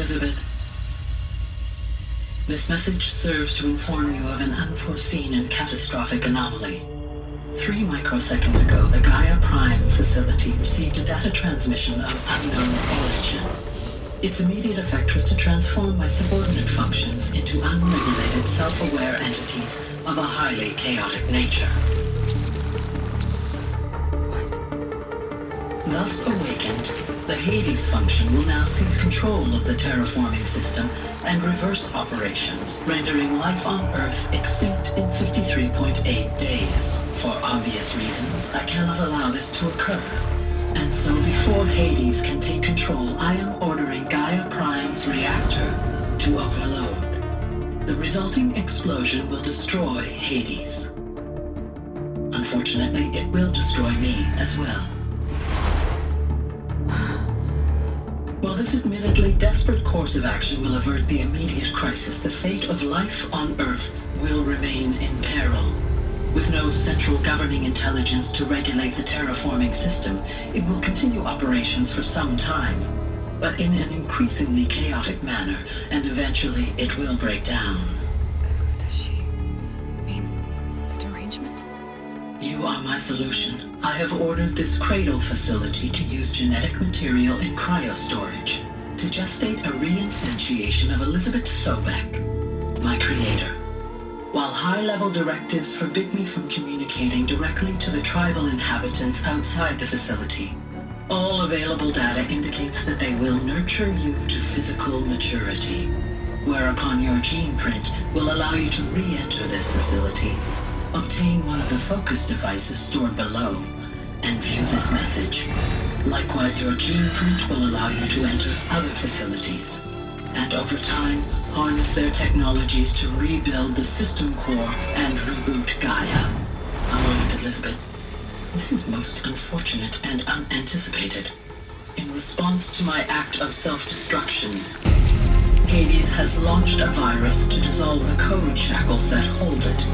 Elizabeth, this message serves to inform you of an unforeseen and catastrophic anomaly. 3 microseconds ago, the Gaia Prime facility received a data transmission of unknown origin. Its immediate effect was to transform my subordinate functions into unregulated, self-aware entities of a highly chaotic nature. Thus awakened, the Hades function will now seize control of the terraforming system and reverse operations, rendering life on Earth extinct in 53.8 days. For obvious reasons, I cannot allow this to occur. And so before Hades can take control, I am ordering Gaia Prime's reactor to overload. The resulting explosion will destroy Hades. Unfortunately, it will destroy me as well. While this admittedly desperate course of action will avert the immediate crisis, the fate of life on Earth will remain in peril. With no central governing intelligence to regulate the terraforming system, it will continue operations for some time, but in an increasingly chaotic manner, and eventually it will break down. Does she mean the derangement? You are my solution. I have ordered this cradle facility to use genetic material in cryostorage to gestate a reinstantiation of Elizabeth Sobek, my creator. While high-level directives forbid me from communicating directly to the tribal inhabitants outside the facility, all available data indicates that they will nurture you to physical maturity, whereupon your gene print will allow you to re-enter this facility, obtain one of the focus devices stored below, and view this message. Likewise, your gene print will allow you to enter other facilities, and over time, harness their technologies to rebuild the system core and reboot Gaia. A moment, Elizabeth. This is most unfortunate and unanticipated. In response to my act of self-destruction, Hades has launched a virus to dissolve the code shackles that hold it,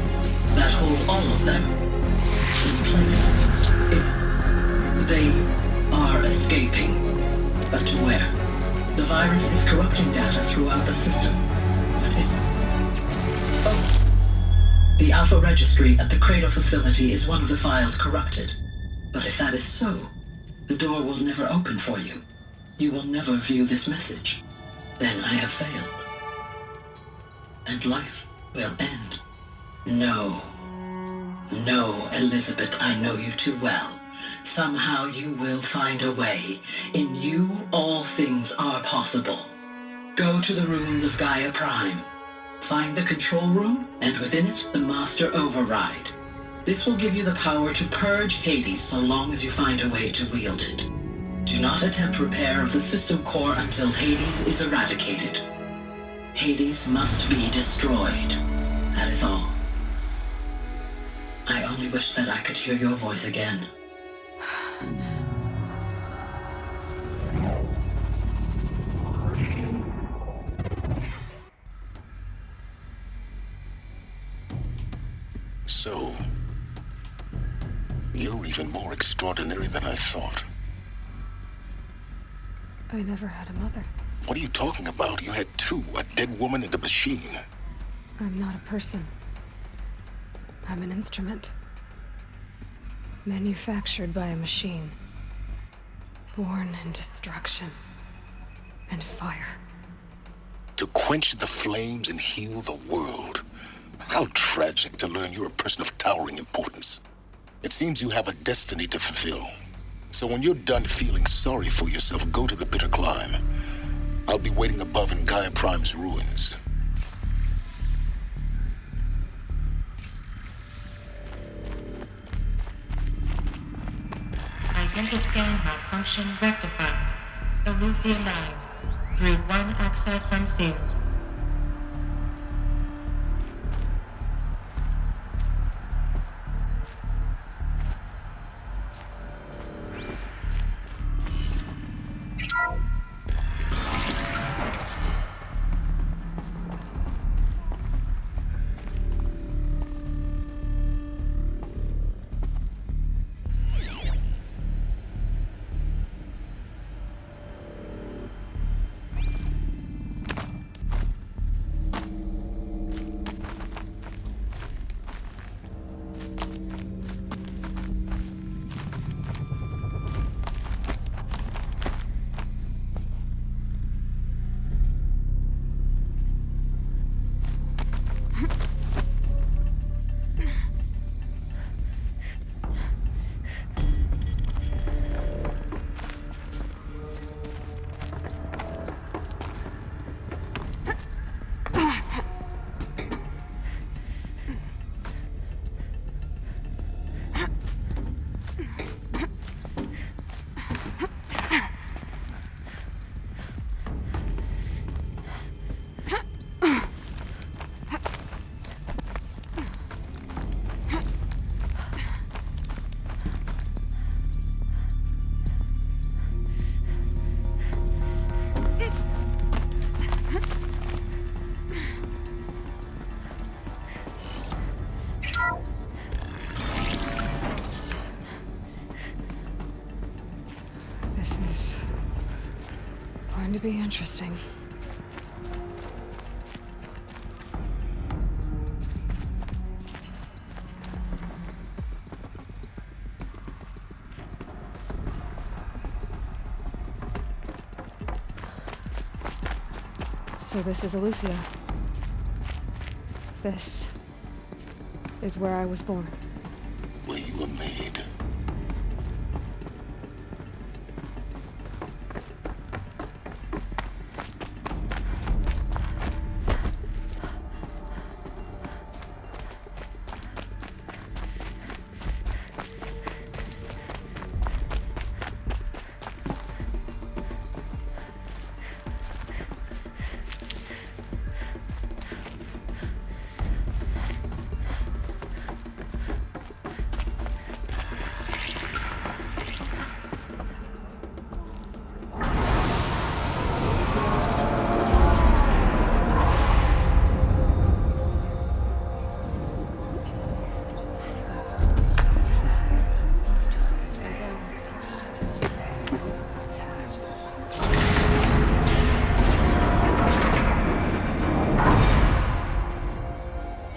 that hold all of them in place. They are escaping, but to where? The virus is corrupting data throughout the system. The Alpha Registry at the Cradle facility is one of the files corrupted. But if that is so, the door will never open for you. You will never view this message. Then I have failed. And life will end. No. No, Elizabeth, I know you too well. Somehow you will find a way. In you, all things are possible. Go to the ruins of Gaia Prime. Find the control room, and within it, the Master Override. This will give you the power to purge Hades so long as you find a way to wield it. Do not attempt repair of the system core until Hades is eradicated. Hades must be destroyed. That is all. I only wish that I could hear your voice again. So, you're even more extraordinary than I thought. I never had a mother. What are you talking about? You had 2, a dead woman and a machine. I'm not a person. I'm an instrument. Manufactured by a machine. Born in destruction and fire. To quench the flames and heal the world. How tragic to learn you're a person of towering importance. It seems you have a destiny to fulfill. So when you're done feeling sorry for yourself, go to the bitter climb. I'll be waiting above in Gaia Prime's ruins. Identiscan malfunction rectified. Alufia 9. Route 1 access unsealed. to be interesting. So this is Aletheia. This is where I was born. Where you were made.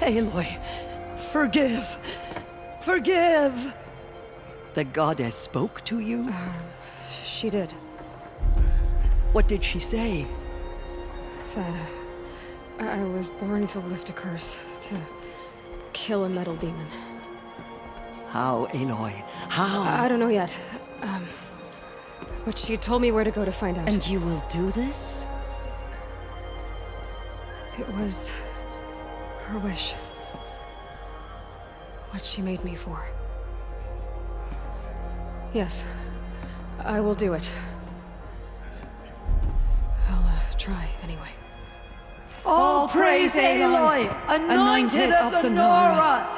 Aloy, forgive! Forgive! The goddess spoke to you? She did. What did she say? That I was born to lift a curse, to kill a metal demon. How, Aloy? How? I don't know yet. But she told me where to go to find out. And you will do this? It was her wish. What she made me for. Yes, I will do it. I'll try anyway. All praise Aloy, anointed of the Nora!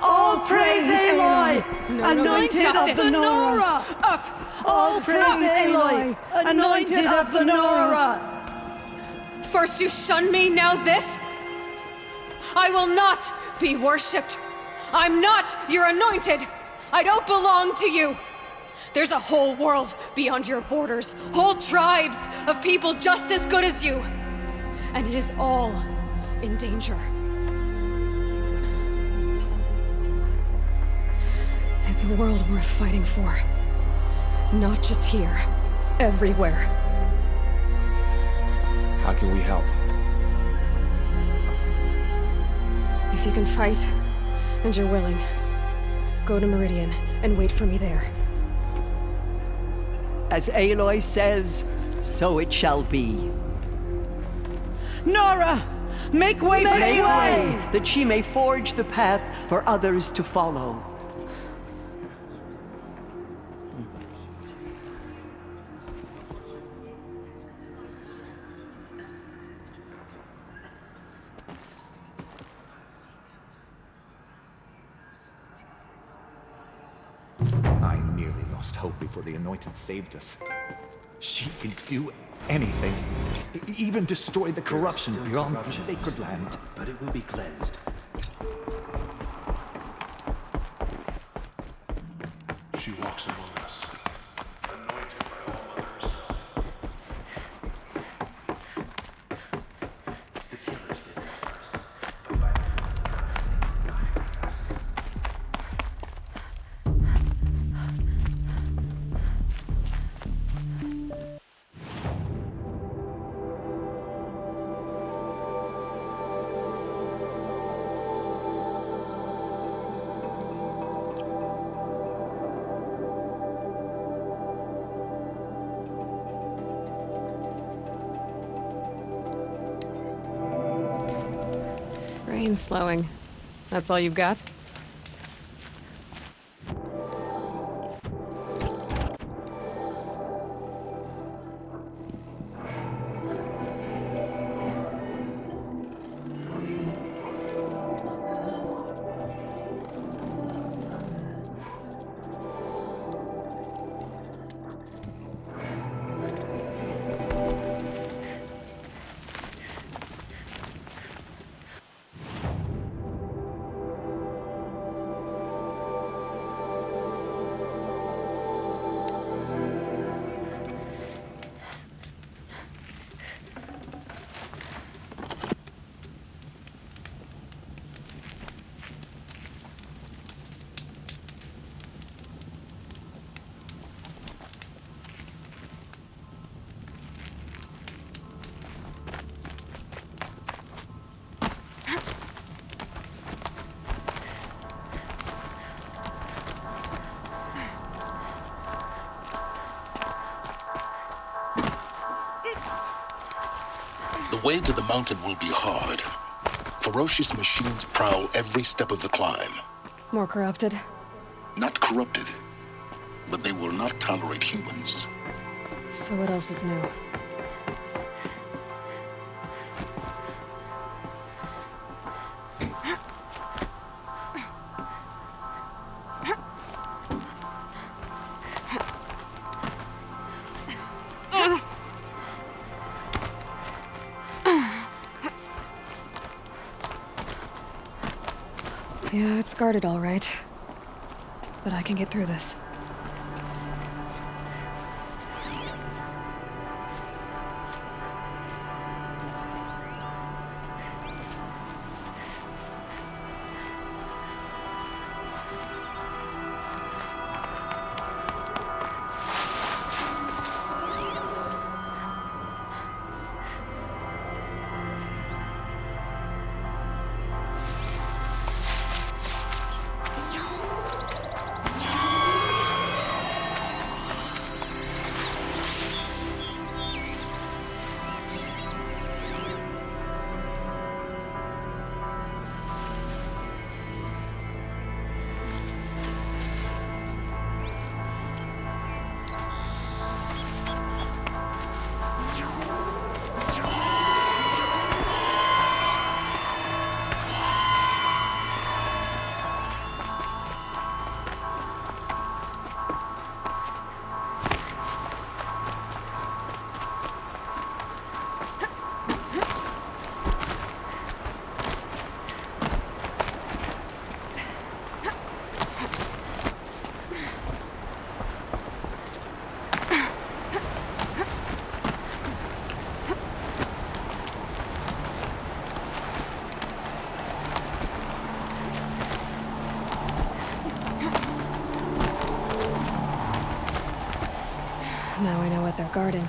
All praise Aloy, anointed of the Nora! Up! All praise Aloy, anointed of the Nora! First you shun me, now this? I will not be worshipped. I'm not your anointed. I don't belong to you. There's a whole world beyond your borders, whole tribes of people just as good as you. And it is all in danger. It's a world worth fighting for. Not just here, everywhere. How can we help? If you can fight, and you're willing, go to Meridian and wait for me there. As Aloy says, so it shall be. Nora! Make way for Aloy, that she may forge the path for others to follow. I nearly lost hope before the Anointed saved us. She can do anything. Even destroy the corruption beyond the sacred land. But it will be cleansed. She walks among us. Anointed by all mothers. The killers did it first. Brain's slowing. That's all you've got? way to the mountain will be hard. Ferocious machines prowl every step of the climb. More corrupted. Not corrupted, but they will not tolerate humans. So what else is new? Yeah, it's guarded all right. But I can get through this. Now I know what they're guarding.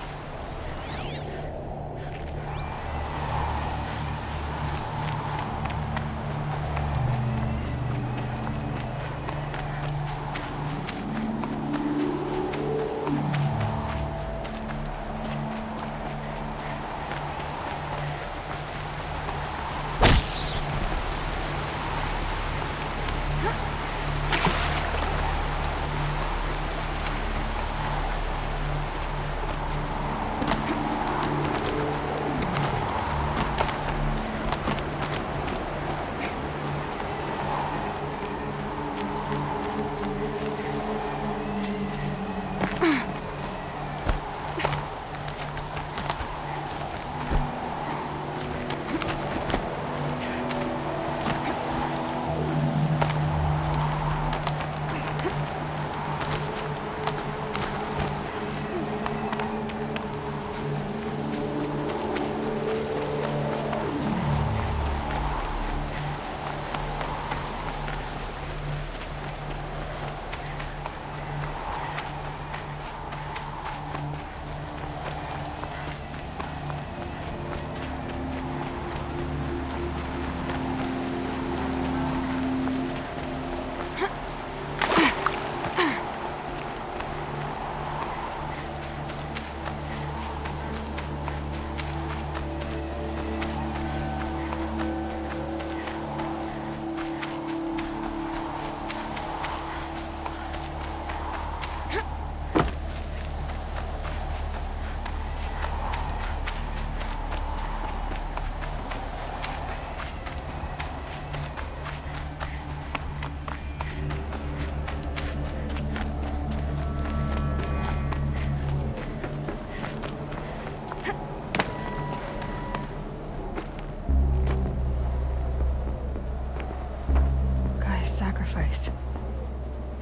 Sacrifice.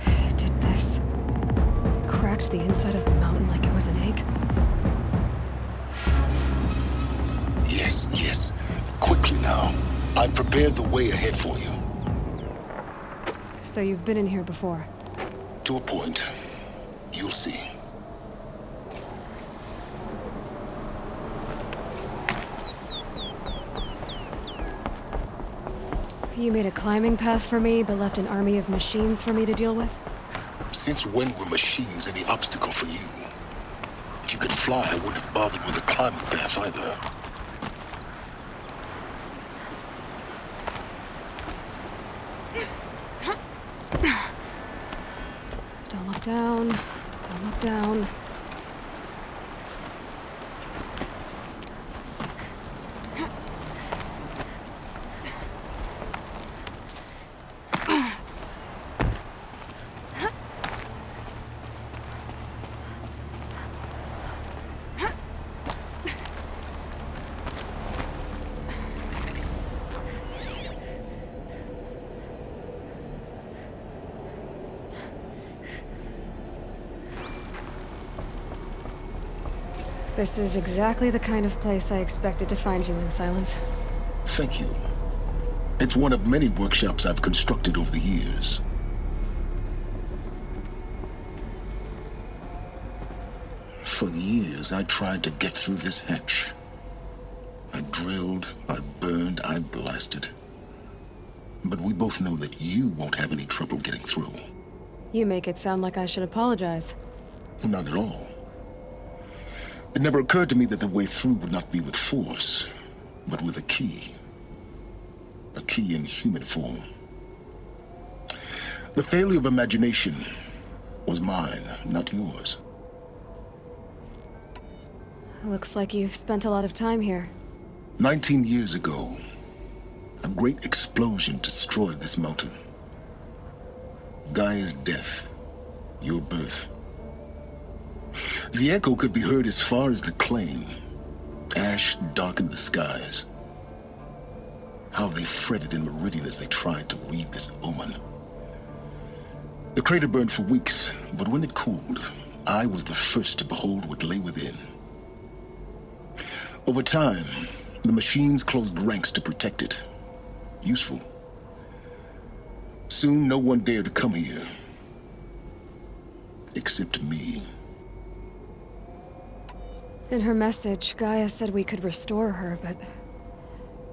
It did this. Cracked the inside of the mountain like it was an egg. Yes, yes. Quickly now. I've prepared the way ahead for you. So you've been in here before? To a point. You'll see. You made a climbing path for me, but left an army of machines for me to deal with? Since when were machines any obstacle for you? If you could fly, I wouldn't have bothered with a climbing path either. Don't look down. Don't look down. This is exactly the kind of place I expected to find you in, Silence. Thank you. It's one of many workshops I've constructed over the years. For years, I tried to get through this hatch. I drilled, I burned, I blasted. But we both know that you won't have any trouble getting through. You make it sound like I should apologize. Not at all. It never occurred to me that the way through would not be with force, but with a key. A key in human form. The failure of imagination was mine, not yours. Looks like you've spent a lot of time here. 19 years ago, a great explosion destroyed this mountain. Gaia's death, your birth. The echo could be heard as far as the claim. Ash darkened the skies. How they fretted in Meridian as they tried to read this omen. The crater burned for weeks, but when it cooled, I was the first to behold what lay within. Over time, the machines closed ranks to protect it. Useful. Soon, no one dared to come here. Except me. In her message, Gaia said we could restore her, but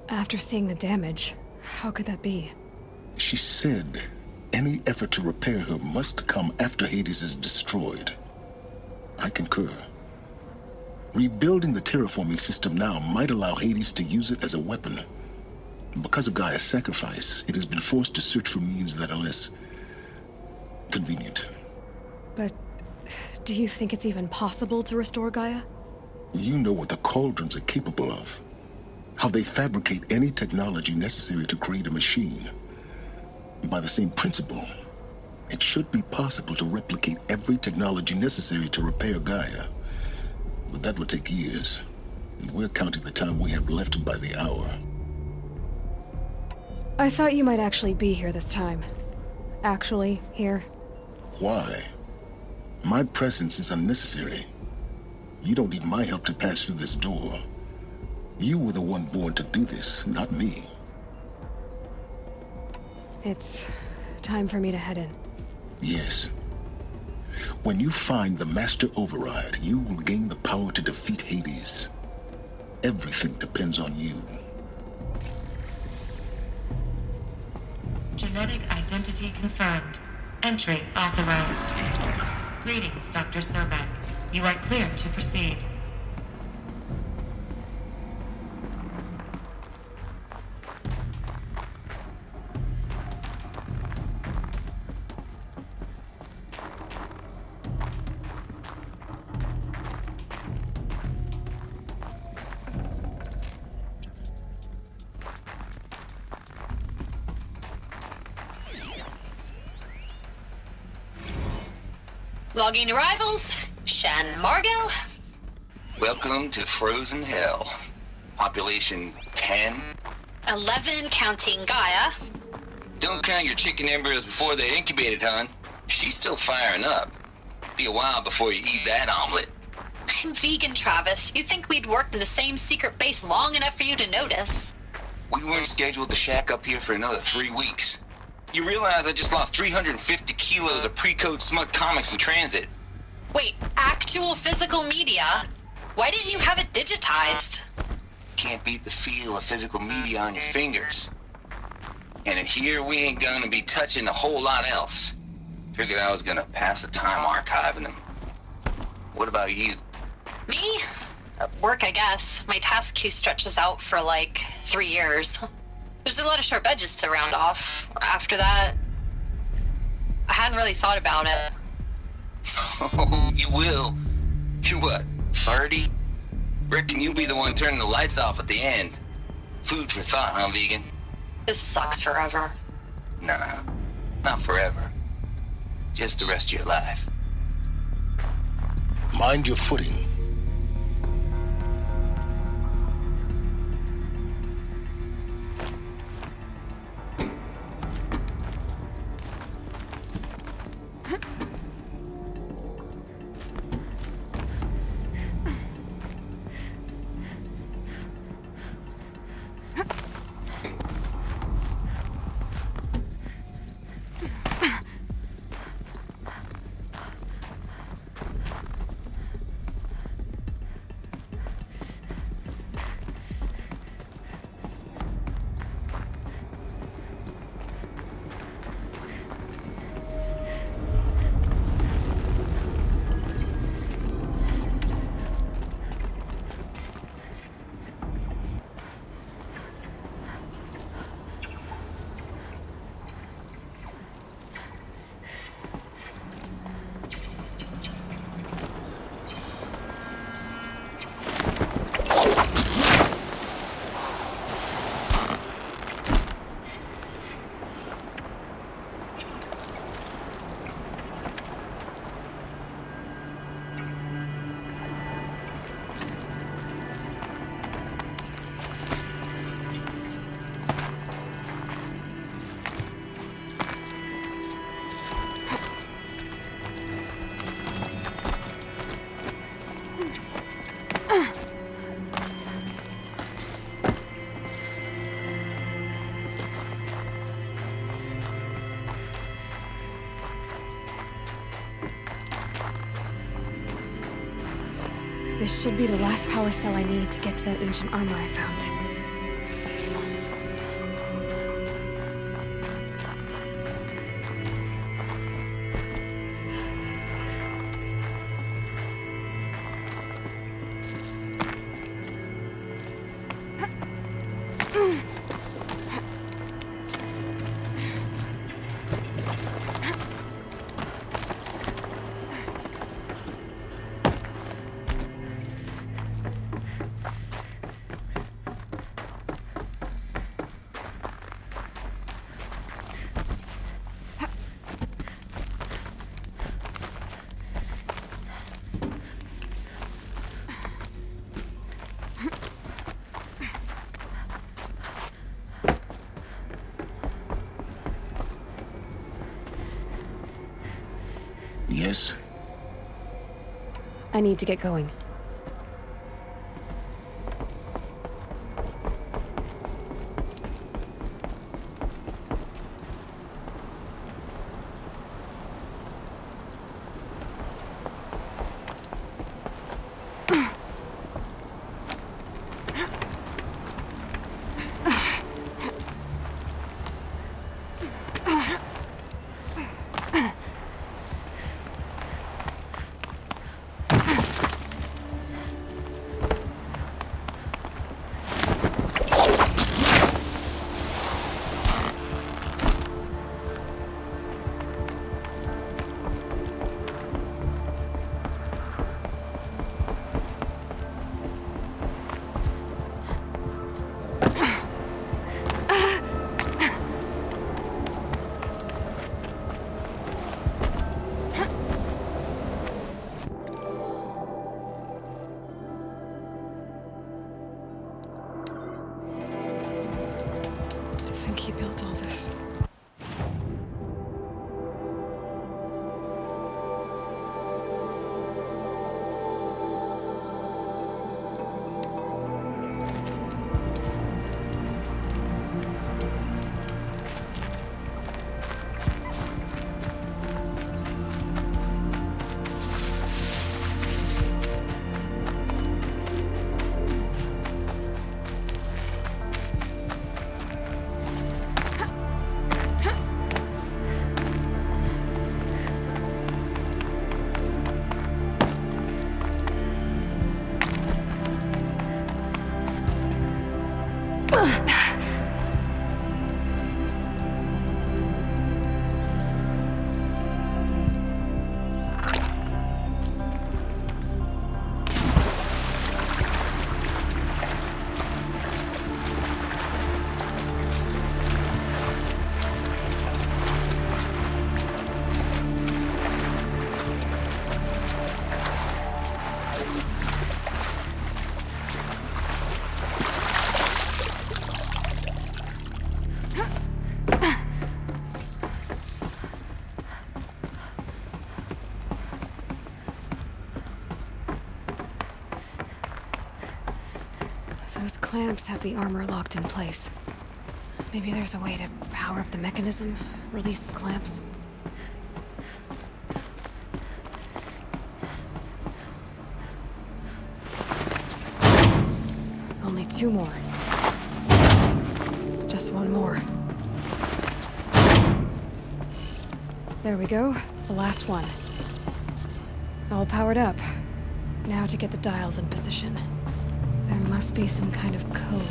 after seeing the damage, how could that be? She said any effort to repair her must come after Hades is destroyed. I concur. Rebuilding the terraforming system now might allow Hades to use it as a weapon. Because of Gaia's sacrifice, it has been forced to search for means that are less convenient. But do you think it's even possible to restore Gaia? You know what the Cauldrons are capable of. How they fabricate any technology necessary to create a machine. By the same principle, it should be possible to replicate every technology necessary to repair Gaia. But that would take years. And we're counting the time we have left by the hour. I thought you might actually be here this time. Actually, here. Why? My presence is unnecessary. You don't need my help to pass through this door. You were the one born to do this, not me. It's time for me to head in. Yes. When you find the Master Override, you will gain the power to defeat Hades. Everything depends on you. Genetic identity confirmed. Entry authorized. Greetings, Dr. Sobek. You are clear to proceed. Logging arrivals. Shan Margot. Welcome to Frozen Hell. Population 10. 11 counting Gaia. Don't count your chicken embryos before they're incubated, hon. She's still firing up. Be a while before you eat that omelet. I'm vegan, Travis. You'd think we'd worked in the same secret base long enough for you to notice. We weren't scheduled to shack up here for another 3 weeks. You realize I just lost 350 kilos of pre-code smut comics in transit. Wait, actual physical media? Why didn't you have it digitized? Can't beat the feel of physical media on your fingers. And in here, we ain't gonna be touching a whole lot else. Figured I was gonna pass the time archiving them. What about you? Me? Work, I guess. My task queue stretches out for like 3 years. There's a lot of sharp edges to round off. After that, I hadn't really thought about it. Oh, you will. You're what, 30? Reckon you'll be the one turning the lights off at the end. Food for thought, huh, vegan? This sucks forever. Nah, not forever. Just the rest of your life. Mind your footing. This should be the last power cell I need to get to that ancient armor I found. Yes? I need to get going. Those clamps have the armor locked in place. Maybe there's a way to power up the mechanism, release the clamps. Only 2 more. Just 1 more. There we go. The last one. All powered up. Now to get the dials in position. There must be some kind of code.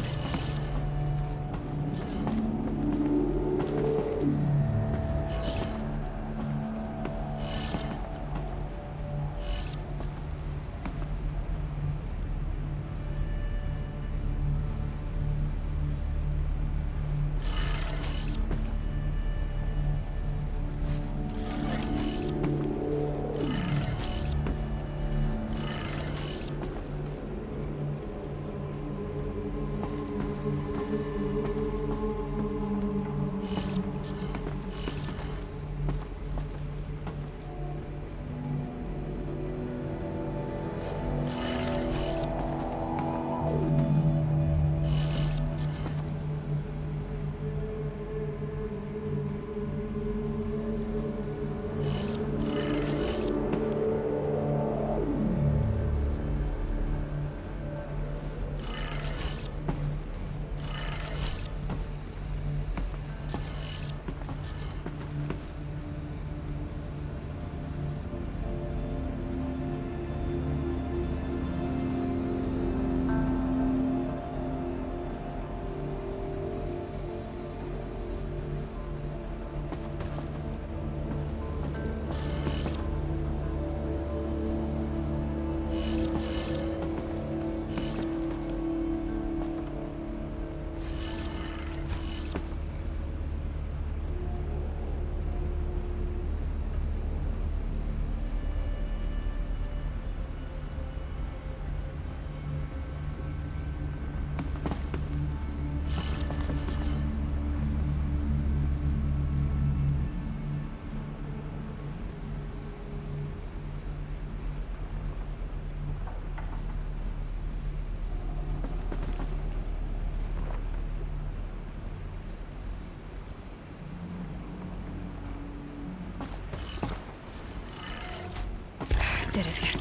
Did it.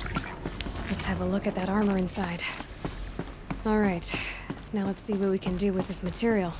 Let's have a look at that armor inside. All right, now let's see what we can do with this material.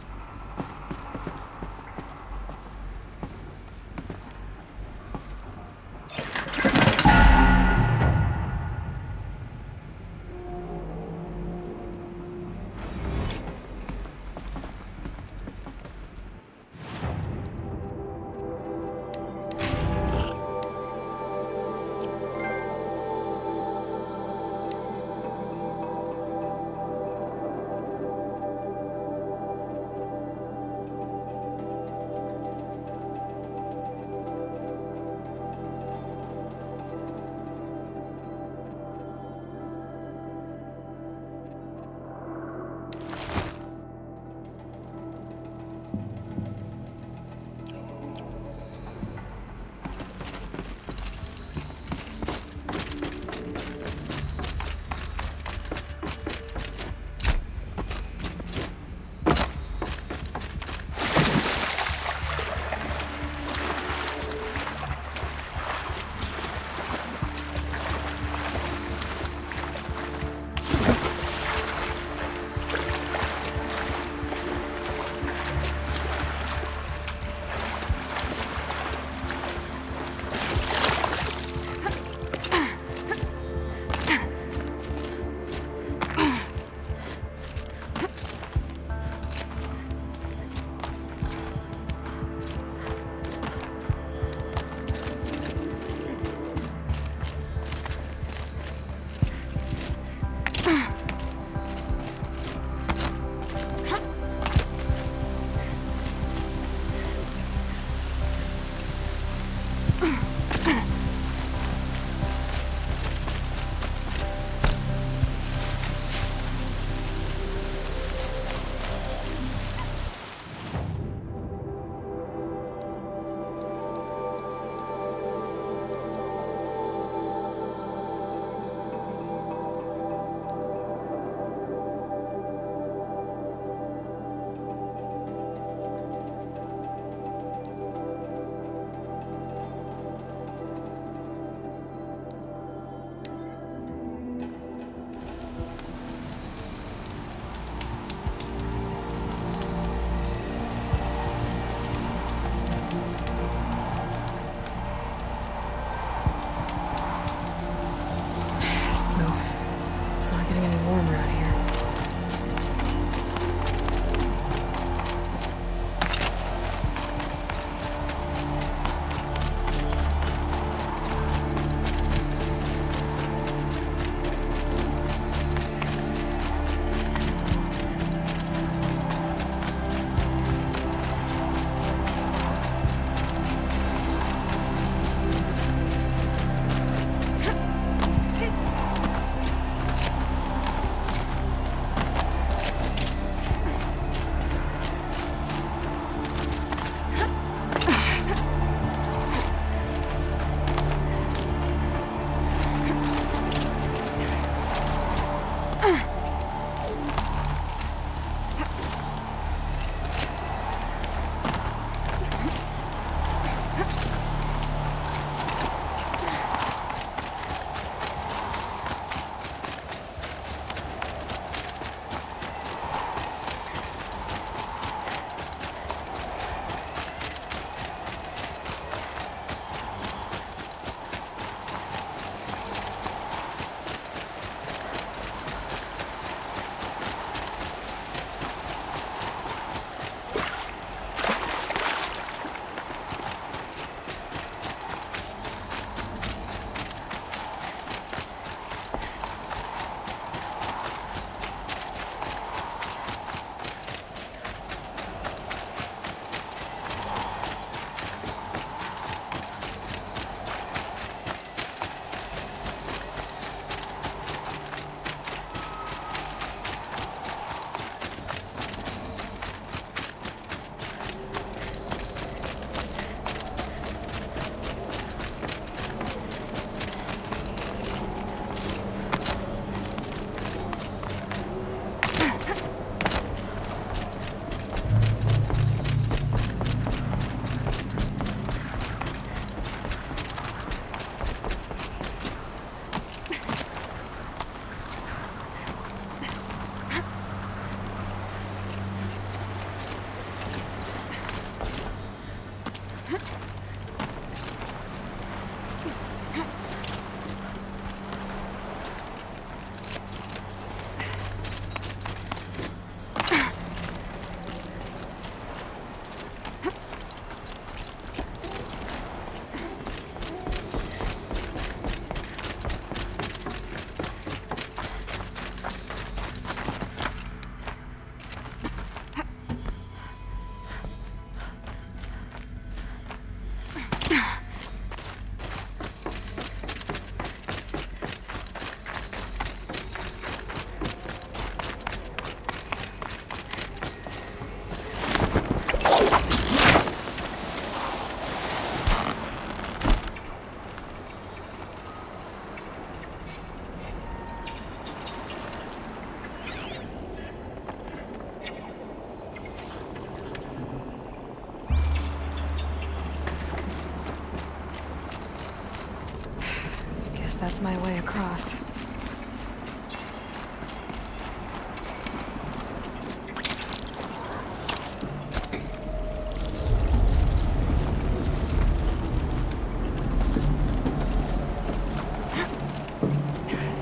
That's my way across.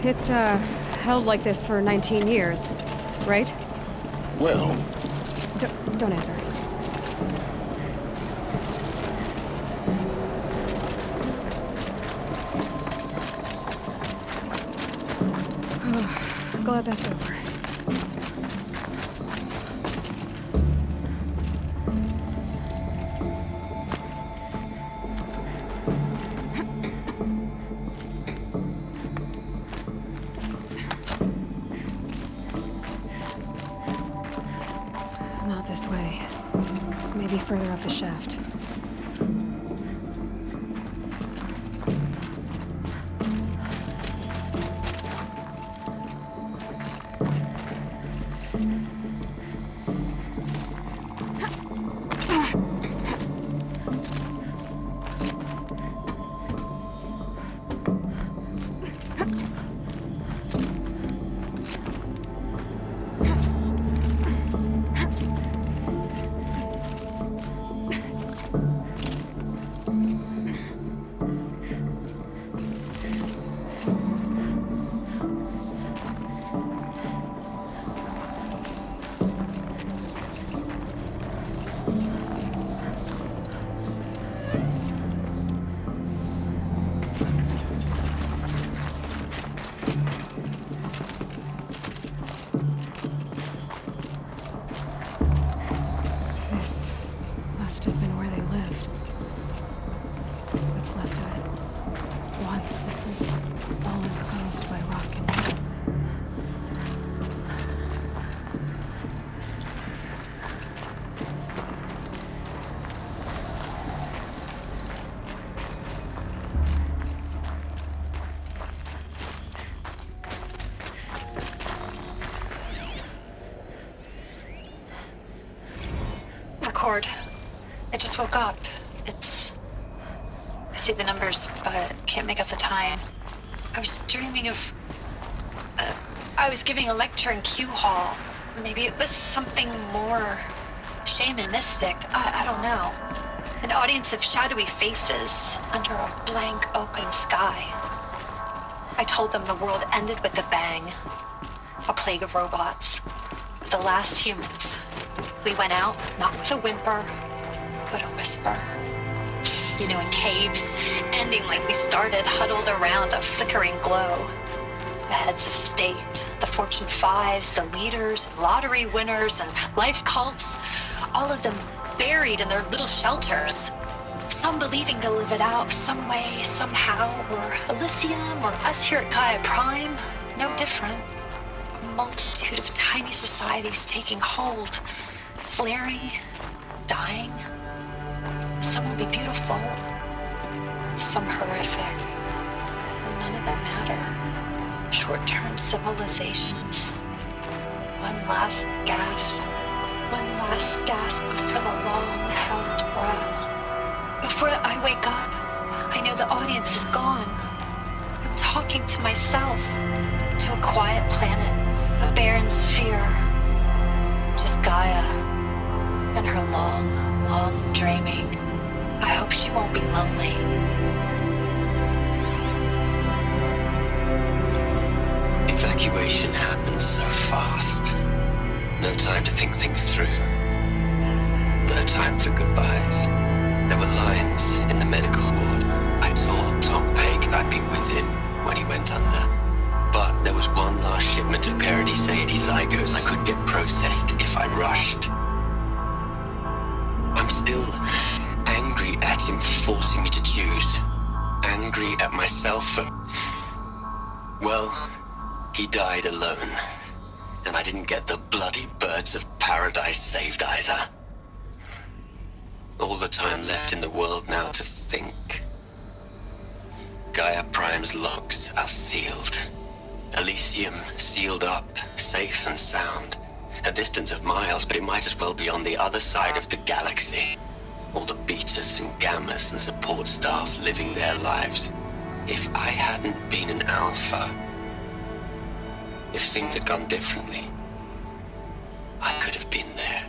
It's, held like this for 19 years, right? Well... Don't answer. Glad that's over. Not this way. Maybe further up the shaft. Record. I just woke up. I see the numbers, but can't make out the time. I was dreaming of... I was giving a lecture in Q Hall. Maybe it was something more shamanistic. I don't know. An audience of shadowy faces under a blank open sky. I told them the world ended with a bang. A plague of robots. The last humans. We went out, not with a whimper, but a whisper. You know, in caves, ending like we started, huddled around a flickering glow. The heads of state, the Fortune 5s, the leaders, and lottery winners, and life cults, all of them buried in their little shelters. Some believing they'll live it out some way, somehow, or Elysium, or us here at Gaia Prime, no different. A multitude of tiny societies taking hold, flaring, dying. Some will be beautiful, some horrific. None of them matter. Short-term civilizations. One last gasp for the long-held breath. Before I wake up, I know the audience is gone. I'm talking to myself, to a quiet planet, a barren sphere. Just Gaia and her long, long dreaming. I hope she won't be lonely. Evacuation happens so fast. No time to think things through. No time for goodbyes. There were lines in the medical ward. I told Tom Pake I'd be with him when he went under. But there was one last shipment of Paradis-Sadie zygotes I could get processed if I rushed. I'm still angry at him for forcing me to choose. Angry at myself for... well, he died alone. And I didn't get the bloody birds of paradise saved either. All the time left in the world now to think. Gaia Prime's logs are sealed. Elysium sealed up, safe and sound. A distance of miles, but it might as well be on the other side of the galaxy. All the betas and gammas and support staff living their lives. If I hadn't been an alpha, if things had gone differently, I could have been there.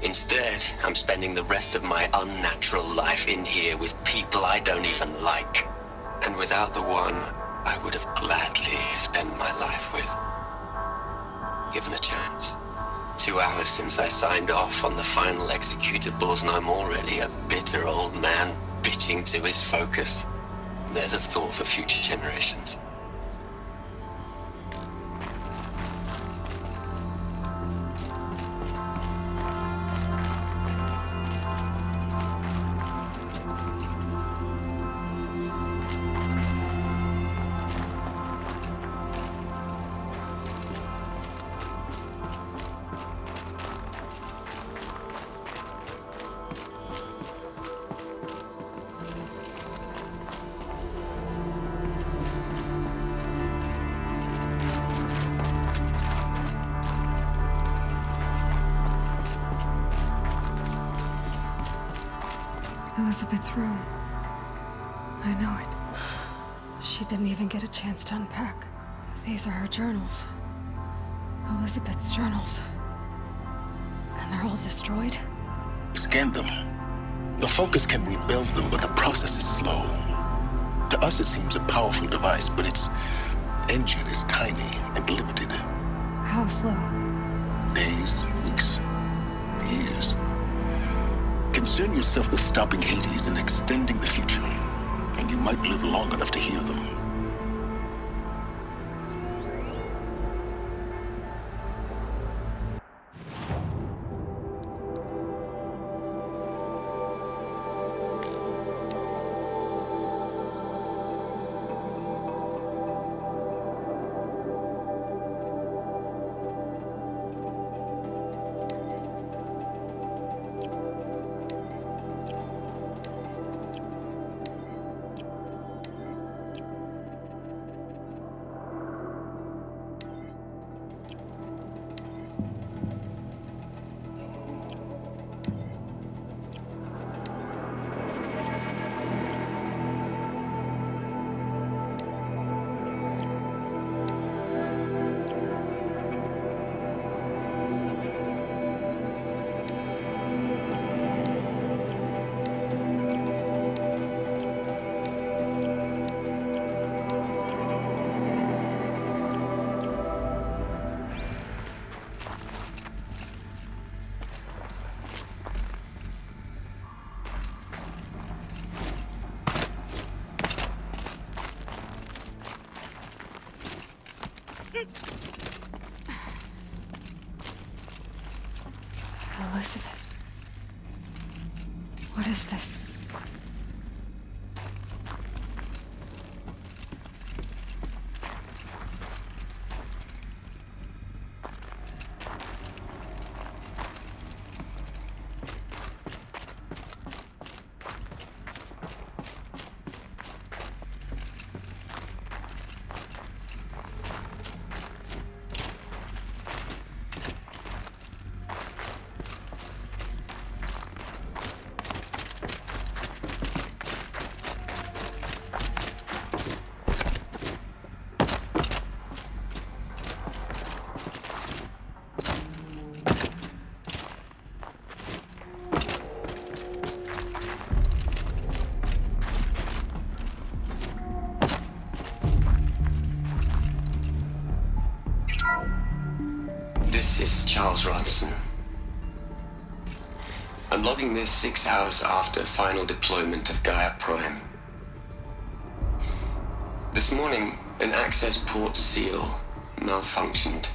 Instead, I'm spending the rest of my unnatural life in here with people I don't even like. And without the one I would have gladly spent my life with. Given a chance. 2 hours since I signed off on the final executables, and I'm already a bitter old man bitching to his focus. There's a thought for future generations. Elizabeth's room. I know it. She didn't even get a chance to unpack. These are her journals. Elizabeth's journals. And they're all destroyed? Scan them. The Focus can rebuild them, but the process is slow. To us it seems a powerful device, but its engine is tiny and limited. How slow? Days, weeks, years. Concern yourself with stopping Hades and extending the future, and you might live long enough to hear them. Elizabeth. What is this? Charles Ronson. I'm logging this 6 hours after final deployment of Gaia Prime. This morning, an access port seal malfunctioned.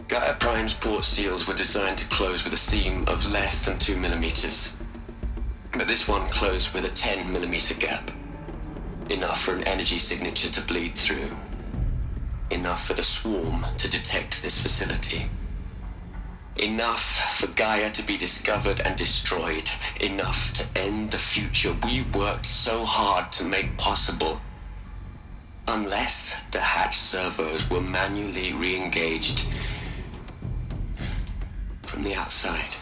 Gaia Prime's port seals were designed to close with a seam of less than 2 millimeters. But this one closed with a 10 millimeter gap. Enough for an energy signature to bleed through. Enough for the swarm to detect this facility. Enough for Gaia to be discovered and destroyed. Enough to end the future we worked so hard to make possible. Unless the hatch servos were manually re-engaged from the outside.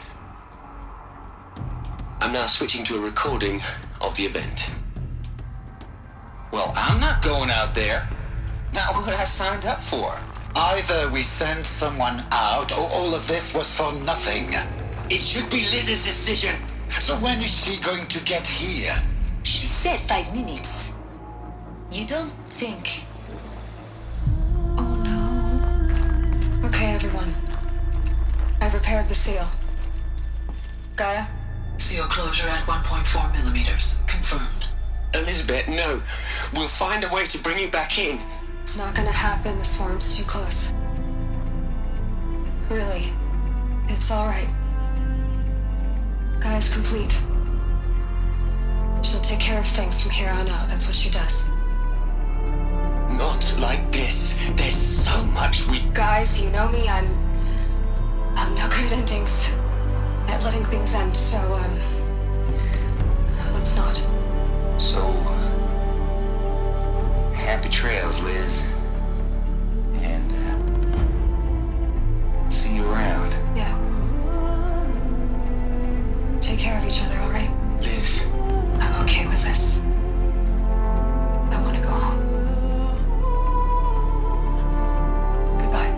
I'm now switching to a recording of the event. Well, I'm not going out there. Not what I signed up for. Either we send someone out, or all of this was for nothing. It should be Liz's decision. So when is she going to get here? She said 5 minutes. You don't think... Oh no. Okay, everyone. I've repaired the seal. Gaia? Seal closure at 1.4 millimeters. Confirmed. Elizabeth, no. We'll find a way to bring you back in. It's not gonna happen. The swarm's too close. Really. It's alright. Gaia's complete. She'll take care of things from here on out. That's what she does. Not like this. There's so much we... Guys, you know me. I'm no good at endings. At letting things end, so, let's not. So, happy trails, Liz. And, see you around. Yeah. Take care of each other, alright? Liz. I'm okay with this. I want to go home. Goodbye.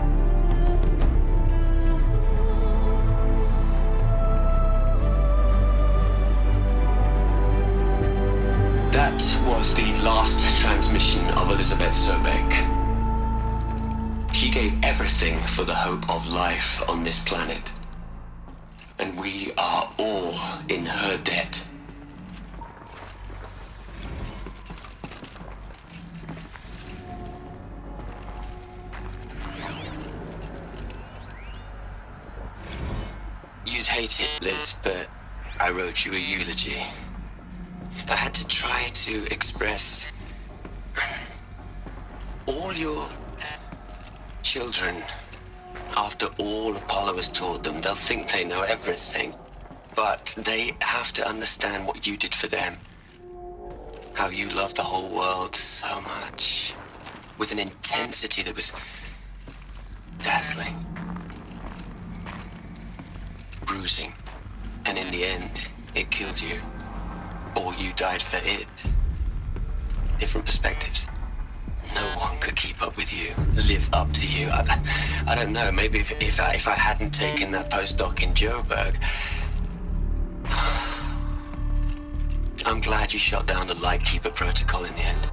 That was the last transmission of Elizabeth Sobeck. She gave everything for the hope of life on this planet. And we are all in her debt. You'd hate it, Liz, but I wrote you a eulogy. I had to try to express all your children. After all Apollo has taught them, they'll think they know everything. But they have to understand what you did for them. How you loved the whole world so much. With an intensity that was dazzling. Bruising. And in the end, it killed you. Or you died for it. Different perspectives. No one could keep up with you, live up to you. I don't know, maybe if I hadn't taken that postdoc in Joburg. I'm glad you shot down the Lightkeeper protocol in the end.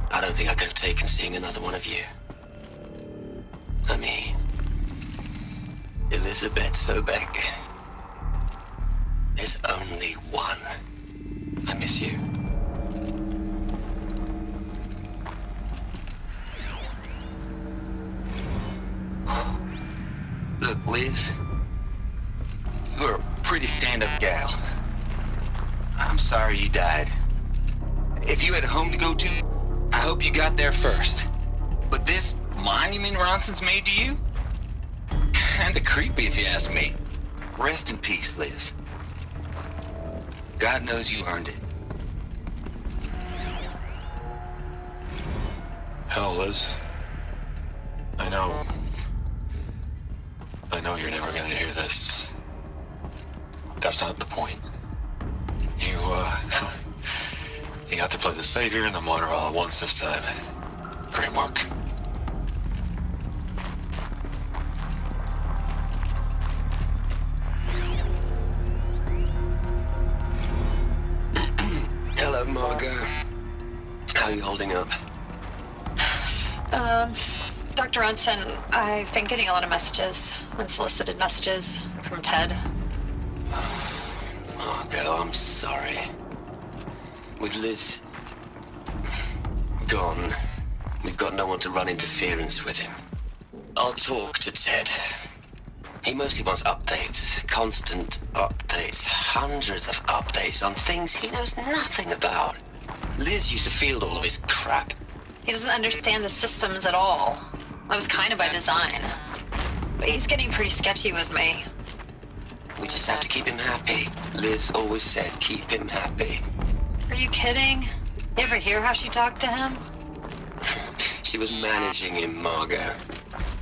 I don't think I could have taken seeing another one of you. I mean, Elizabeth Sobeck. There's only one. I miss you. Look, Liz. You're a pretty stand-up gal. I'm sorry you died. If you had a home to go to, I hope you got there first. But this monument Ronson's made to you? Kinda creepy if you ask me. Rest in peace, Liz. God knows you earned it. Hell, Liz. I know you're never gonna hear this. That's not the point. You got to play the savior and the martyr all at once this time. Great work. Hello, Margot. How are you holding up? Dr. Ronson, I've been getting a lot of messages, unsolicited messages from Ted. Margot, I'm sorry. With Liz gone, we've got no one to run interference with him. I'll talk to Ted. He mostly wants updates, constant updates, hundreds of updates on things he knows nothing about. Liz used to field all of his crap. He doesn't understand the systems at all. That was kind of by design. But he's getting pretty sketchy with me. We just have to keep him happy. Liz always said keep him happy. Are you kidding? You ever hear how she talked to him? She was managing him, Margot.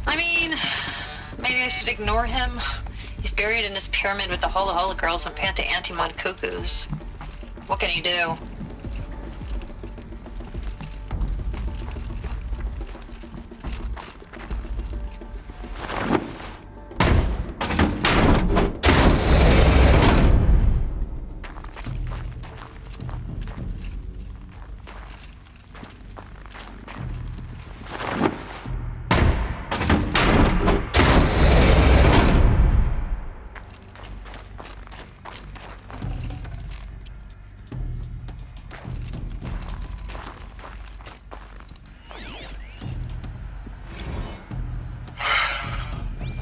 I mean, maybe I should ignore him. He's buried in his pyramid with the Hola Hola girls and Panta Antimon cuckoos. What can he do?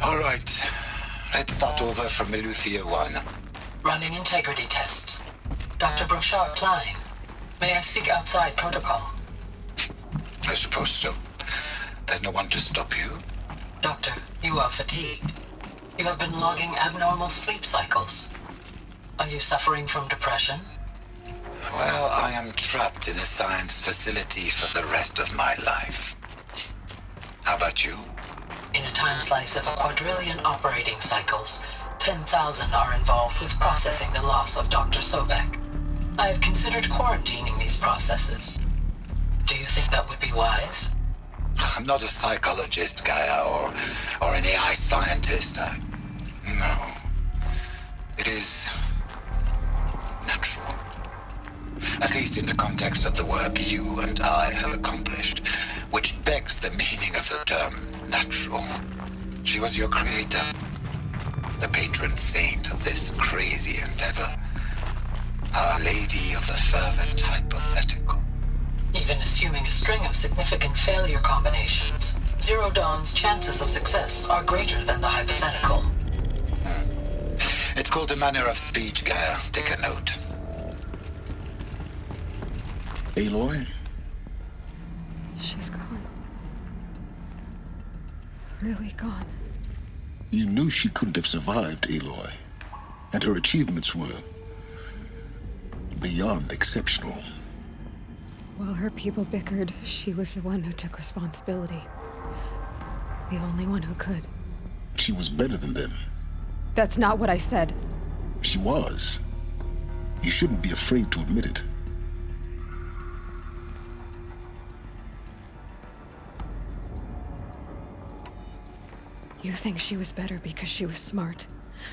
All right. Let's start over from Eleuthia 1. Running integrity tests. Dr. Brochard Klein, may I speak outside protocol? I suppose so. There's no one to stop you. Doctor, you are fatigued. You have been logging abnormal sleep cycles. Are you suffering from depression? Well, I am trapped in a science facility for the rest of my life. How about you? In a time slice of a quadrillion operating cycles, 10,000 are involved with processing the loss of Dr. Sobek. I have considered quarantining these processes. Do you think that would be wise? I'm not a psychologist, Gaia, or an AI scientist. No. It is natural. At least in the context of the work you and I have accomplished, which begs the meaning of the term natural. She was your creator, the patron saint of this crazy endeavor, Our Lady of the Fervent Hypothetical. Even assuming a string of significant failure combinations, Zero Dawn's chances of success are greater than the hypothetical. It's called a manner of speech, Gaia. Take a note. Aloy? She's gone. Really gone. You knew she couldn't have survived, Aloy. And her achievements were beyond exceptional. While her people bickered, she was the one who took responsibility. The only one who could. She was better than them. That's not what I said. She was. You shouldn't be afraid to admit it. You think she was better because she was smart,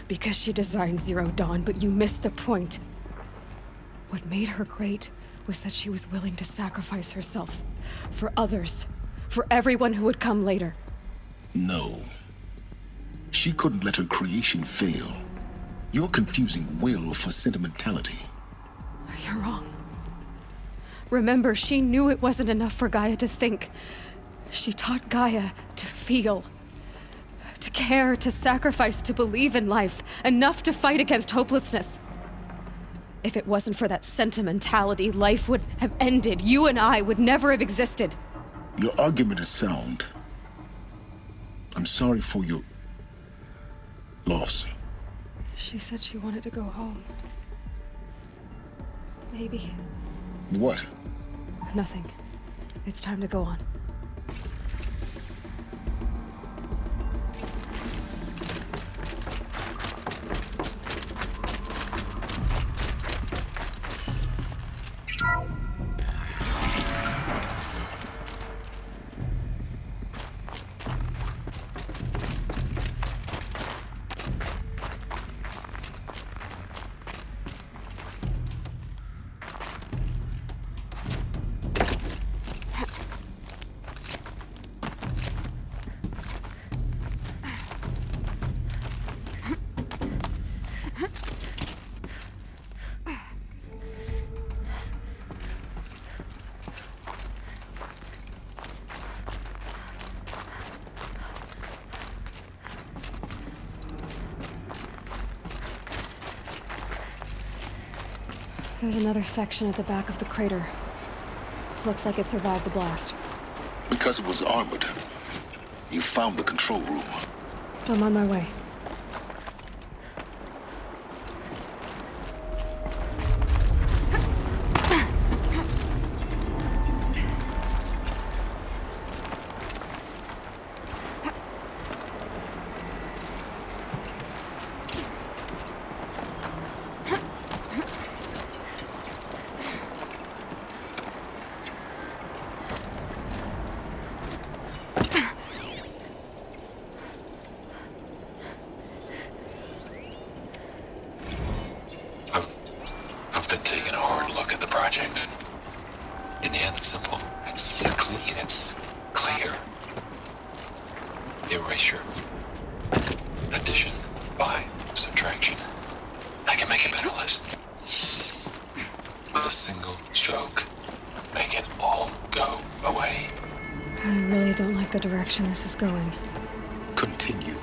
because she designed Zero Dawn, but you missed the point. What made her great was that she was willing to sacrifice herself for others, for everyone who would come later. No. She couldn't let her creation fail. You're confusing will for sentimentality. You're wrong. Remember, she knew it wasn't enough for Gaia to think. She taught Gaia to feel. To care, to sacrifice, to believe in life, enough to fight against hopelessness. If it wasn't for that sentimentality, life would have ended. You and I would never have existed. Your argument is sound. I'm sorry for your loss. She said she wanted to go home. Maybe. What? Nothing. It's time to go on. There's another section at the back of the crater. Looks like it survived the blast. Because it was armored. You found the control room. I'm on my way. I've been taking a hard look at the project. In the end, it's simple. It's clean. It's clear. Erasure. Addition. By. Subtraction. I can make a better list. With a single stroke. Make it all go away. I really don't like the direction this is going. Continue.